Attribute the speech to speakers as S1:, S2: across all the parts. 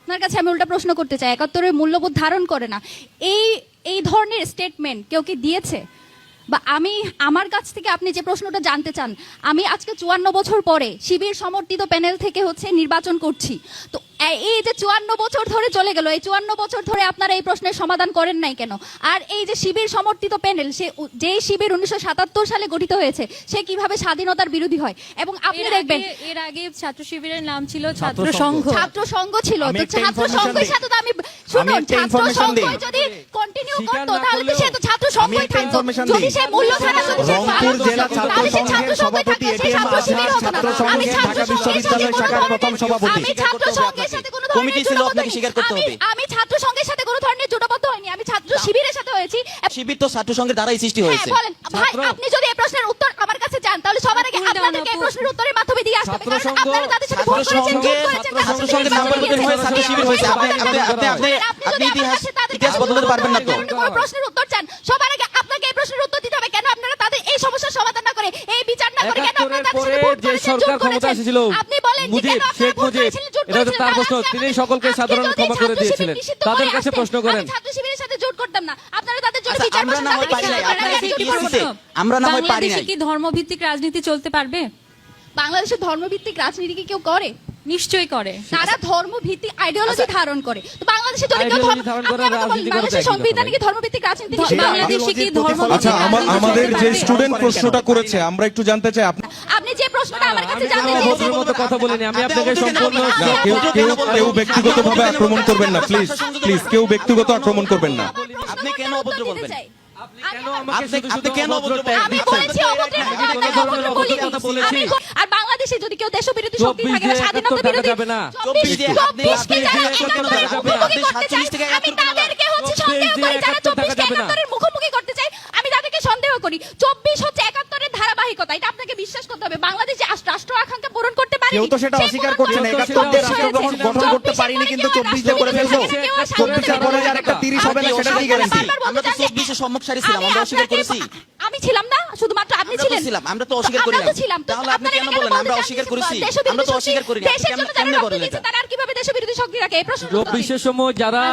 S1: আপনার কাছে আমি উল্টা প্রশ্ন করতে চাই, ৭১-এর মূল্যবোধ ধারণ করে না, এই ধরনের স্টেটমেন্ট কেউ কি দিয়েছে? বা আমার কাছ থেকে আপনি যে প্রশ্নটা জানতে চান, আমি আজকে ৫৪ বছর পরে শিবির সমর্থিত প্যানেল থেকে নির্বাচন করছি। তো এই যে ৫৪ বছর ধরে চলে গেল, এই ৫৪ বছর ধরে আপনারা এই প্রশ্নের সমাধান করেন নাই কেন? আর এই যে শিবির সমর্থিত প্যানেল, যেই শিবির ১৯৭৭ সালে গঠিত হয়েছে, সে কিভাবে স্বাধীনতার বিরোধী হয়? এবং আপনি দেখবেন
S2: এর আগে ছাত্র শিবিরের নাম ছিল ছাত্র সংঘ।
S1: ছাত্র সংঘ ছিল, তো ছাত্র সংঘের সাথে তো আমি শুনুন, ছাত্র সংঘ যদি কন্টিনিউ করতো তাহলে তো সে তো ছাত্র সংঘই থাকতো। যদি সে মূল্যধারা যদি সে
S3: রংপুর জেলা ছাত্র সংঘের সভাপতি এটিএম আজহার, ছাত্র সংঘের ঢাকা বিশ্ববিদ্যালয় শাখার প্রথম সভাপতি।
S1: আমি ছাত্র সংঘের সাথে কোনো
S4: কমিটি ছিল, আপনাকে স্বীকার করতে হবে।
S1: আমি ছাত্র সংঘের সাথে কোনো ধরনের জোটবদ্ধ হইনি, আমি ছাত্র শিবিরের সাথে হয়েছি।
S4: শিবির তো ছাত্র সংঘের দ্বারাই সৃষ্টি হয়েছে।
S1: বলেন ভাই, আপনি যদি এই প্রশ্নের উত্তর আমার কাছে চান তাহলে সবার আগে আপনাদেরকে এই প্রশ্নের উত্তরের মাধ্যমে দিয়ে আসতে হবে, কারণ আপনারা তাদের সাথে ভুল করেছেন, জোট করেছেন,
S4: ছাত্র সংঘের নাম পরিবর্তন হয়ে ছাত্র শিবির হয়েছে। আপনি ইতিহাস বদলাতে পারবেন না তো।
S1: কোন প্রশ্নের উত্তর চান, সবার আগে আপনাকে এই প্রশ্নের উত্তর দিতে হবে, কেন আপনারা তাদের এই সমস্যার সমাধান না করে, এই বিচার না করে, কেন আপনারা তাদের সাথে ভুল করেছেন, জোট করেছেন? আপনি বলেন যে কেন আপনারা ভুল করেছিলেন, জোট করেছিলেন? এটা তার প্রশ্ন, তিনি সকলকে সাধারণ ক্ষমা করে দিয়েছিলেন, তাদের কাছে প্রশ্ন করেন। ছাত্র শিবিরের সাথে জোট করতাম না, আপনারা তাদের জন্য বিচার
S4: আমরা না হয় পারি নাই, আমরা না হয় পারি নাই।
S2: বাংলাদেশে কি ধর্মভিত্তিক রাজনীতি চলতে পারবে?
S1: বাংলাদেশে ধর্মভিত্তিক রাজনীতি কি কেউ করে?
S2: নিশ্চয়ই করে।
S1: তারা ধর্মভিত্তিক আইডিওলজি ধারণ করে। তো বাংলাদেশে যদি কেউ বাংলাদেশের সংবিধানে কি ধর্মভিত্তিক রাজনীতি?
S2: বাংলাদেশে কি ধর্ম?
S3: আচ্ছা, আমাদের যে স্টুডেন্ট প্রশ্নটা করেছে আমরা একটু জানতে চাই,
S1: আপনি যে প্রশ্নটা আমার কাছে জানতে চেয়েছেন,
S5: মতো কথা বলিনি আমি, আপনাকে সম্পূর্ণ
S3: কেউ ব্যক্তিগতভাবে আক্রমণ করবেন না, প্লিজ প্লিজ, কেউ ব্যক্তিগত আক্রমণ করবেন না।
S4: আপনি কেন অভদ্র বলবেন?
S5: আপনি কেন অভদ্র?
S1: আমি বলেছি অভদ্রের কথা বলেছি। আর বাংলাদেশে যদি কেউ দেশবিরোধী শক্তি থাকে বা স্বাধীনতা বিরোধী, 24 কে যারা আমি তাদেরকে সন্দেহ করি, যারা 24 কে ৭১-এর মুখোমুখি করতে চাই, আমি তাদেরকে সন্দেহ করি। 24 হচ্ছে ৭১-এর ধারাবাহিকতা, এটা আপনাকে বিশ্বাস করতে হবে। বাংলাদেশে রাষ্ট্র আকাঙ্ক্ষা পূরণ করতে পারি,
S3: কেউ তো সেটা অস্বীকার করছে না। ৭১ দিয়ে রাষ্ট্র গঠন করতে পারিনি, কিন্তু 24 দিয়ে করে ফেলবো। 24 এর পরে আর একটা 30 হবে না, সেটা কি গ্যারান্টি?
S4: আমরা তো 24 এ সম্মুখসারি ছিলাম, আমরা অস্বীকার করেছি।
S1: আমি ছিলাম না, শুধুমাত্র আপনি ছিলেন।
S4: আমরা তো অস্বীকার করি না। তাহলে আপনি কেন বলেন আমরা অস্বীকার করেছি? আমরা তো অস্বীকার করি না। কেমনে বলেন এটা?
S1: তারা আর কিভাবে দেশবিরোধী শক্তি রাখে? এই প্রশ্ন
S5: 24 সময় যারা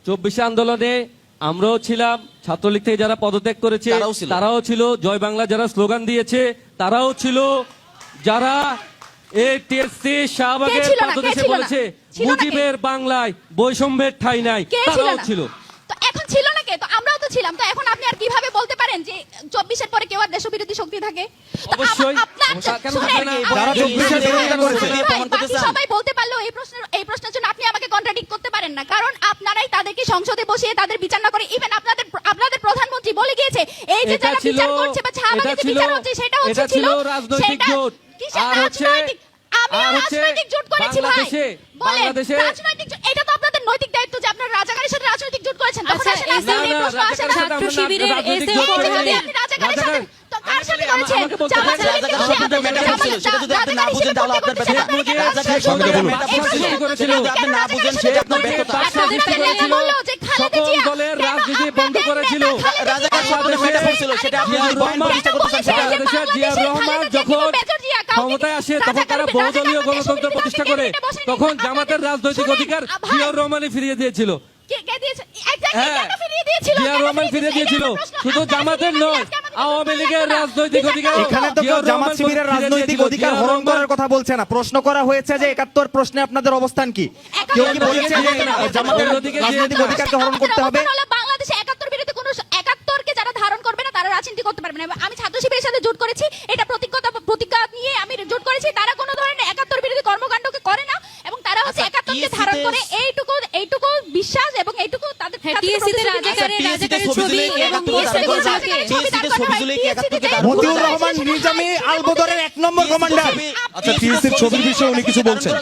S5: 24 আন্দোলনে আমরাও ছিলাম, ছাত্রলীগ থেকে যারা পদত্যাগ করেছে তারাও ছিল, জয় বাংলা যারা স্লোগান দিয়েছে তারাও ছিল, যারা এই টিএসসি শাহবাগের পাদদেশে বলেছে মুজিবের বাংলায় বৈষম্যের ঠাঁই নাই, তারাও ছিল।
S1: তো এখন ছিল না কে? তো আমরাও তো ছিলাম। তো এখন আপনি আর কিভাবে বলতে পারেন যে 24 এর পরে কেউ আর দেশবিরোধী শক্তি থাকে?
S5: অবশ্যই কেন থাকবে না?
S3: যারা 24 এর বিরোধিতা করেছে
S1: সবাই বলতে পারলো এই প্রশ্নের জন্য আপনি আমাকে কন্ট্রাডিক্ট করতে পারেন না, কারণ আপনারাই তাদেরকে সংসদে বসিয়ে তাদের বিচার না করে, ইভেন আপনাদের প্রধানমন্ত্রী বলে গিয়েছে এই যে যারা বিচার করছে বা শাহবাগে যে বিচার হচ্ছে সেটা ছিল
S5: রাজনৈতিক জোট। আর হচ্ছে
S1: আমি রাজনৈতিক জোট করেছি ভাই, বলেন রাজনৈতিক জোট, এটা তো আপনাদের নৈতিক দায়িত্ব যে আপনারা রাজাকারের সাথে রাজনৈতিক জোট করেছেন। তখন আসেন
S2: ছাত্র শিবিরের এসে
S1: রাজাকারের সাথে তো কার সাথে করেছেন?
S4: সেটা যদি আপনি না বুঝেন তাহলে আপনার ব্যর্থতা। রাজাকারের সঙ্গে
S5: করেছিল,
S4: আপনি না বুঝেন সেটা আপনার ব্যর্থতা।
S5: সকল দলের রাজনীতি বন্ধ করেছিল,
S4: রাজাকার শব্দের মেটাফর ছিল, সেটা আপনি যদি বয়ান প্রতিষ্ঠা করতে চান সেটা
S5: বাংলাদেশের জিয়াউর রহমান যখন ক্ষমতায় আসে তখন তারা বহুদলীয় গণতন্ত্র প্রতিষ্ঠা করে, তখন জামাতের রাজনৈতিক অধিকার জিয়াউর রহমানই ফিরিয়ে দিয়েছিল। জিয়াউর রহমান ফিরিয়ে দিয়েছিল, শুধু জামাতের নয়, আওয়ামী লীগের রাজনৈতিক অধিকার।
S3: এখানে তো কেউ জামাত শিবিরের রাজনৈতিক অধিকার হরণ করার কথা বলছে না। প্রশ্ন করা হয়েছে যে ৭১ প্রশ্নে আপনাদের অবস্থান কি? কেউ কি বলেছে যে জামাতের রাজনৈতিক অধিকারকে হরণ করতে হবে?
S1: বাংলাদেশে ৭১ বিরোধী কোন ৭১কে যারা ধারণ করবে না তারা রাজনীতি করতে পারবে না। আমি ছাত্র শিবিরের সাথে জোট করেছি, এটা প্রতিজ্ঞা নিয়ে আমি জোট করেছি। তারা কোনো ধরনের ৭১ বিরোধী কর্মকাণ্ডকে করে না এবং তারা হচ্ছে ৭১কে ধারণ করে, এইটুকু বিশ্বাস এবং এইটুকু তাদের
S3: মতিউর রহমান নিজামী আলবদরের ১ নম্বর কমান্ডার। আচ্ছা, টিএসসির ছবির বিষয়ে উনি কিছু বলছেন।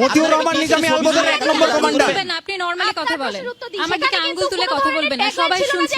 S3: মতিউর রহমান নিজামী আলবদরের ১ নম্বর কমান্ডার।
S2: আপনি নরমালি কথা বলেন, আমাকে আঙ্গুল তুলে কথা বলবেন না, সবাই শুনছে।